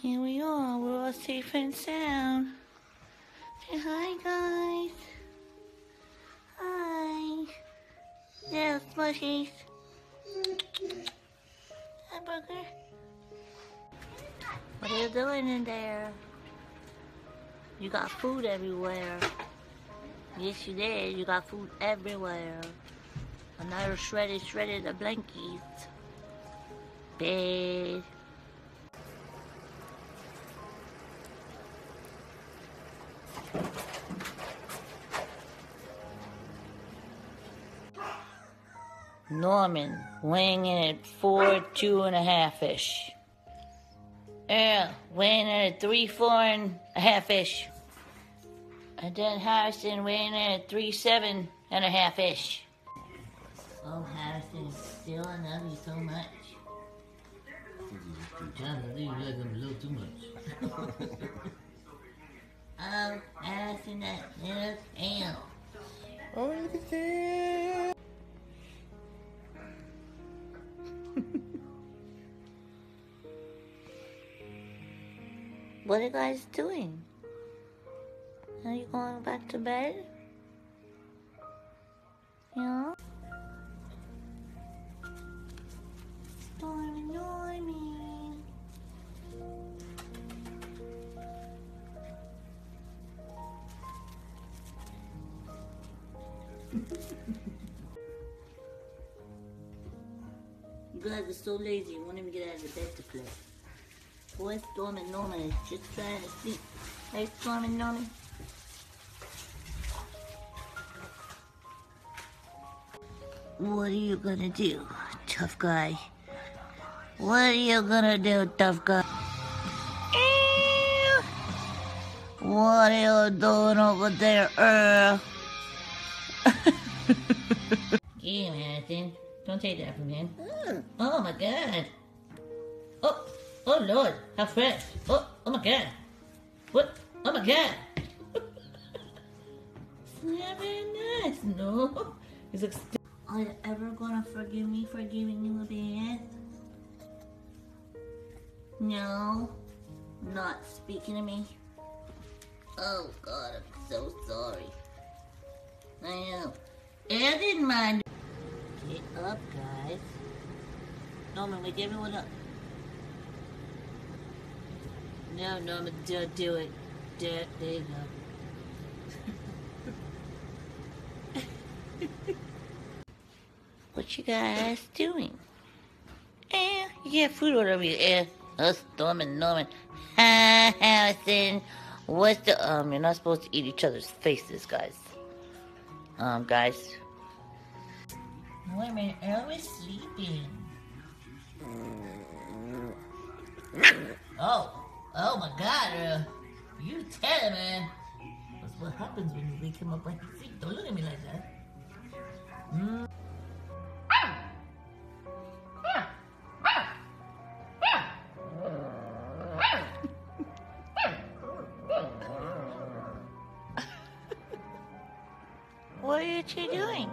Here we are, we're all safe and sound. Say hi, guys. Hi. Little smushies. Hi, Booger. What are you doing in there? You got food everywhere. Yes, you did. You got food everywhere. Another shredded of blankies. Bed. Norman, weighing in at 4'2½"-ish. Earl, weighing in at 3'4½"-ish. And then Harrison weighing in at 3'7½"-ish. Oh, Harrison, still I love you so much. Trying to leave like I'm a little too much. Oh, Harrison, that little tail. Oh, look at that. What are you guys doing? Are you going back to bed? Yeah? Don't annoy me. You guys are so lazy, you won't even get out of bed to play. Boy, Storm and Norman is just trying to sleep. Hey, Storm and Norman. What are you gonna do, tough guy? What are you gonna do, tough guy? Ew. What are you doing over there, Earl? Here, Madison. Don't take that from him. Oh my God. Oh Lord, how fresh. Oh my God. What? Oh my God. It's not very nice, no. He's like, are you ever gonna forgive me for giving you a bath? No? Not speaking to me? Oh God, I'm so sorry. I know. I didn't mind. Get up, guys. Norman, wake everyone up. No, Norman, don't do it. There you go. What you guys doing? You get food all over your ear. Us, Norman. Hi, Harrison. What's the, you're not supposed to eat each other's faces, guys. Guys. Wait a minute, Earl is sleeping. Oh my God, Earl. You tell him, man. That's what happens when you wake him up on your feet. Don't look at me like that. What are you two doing?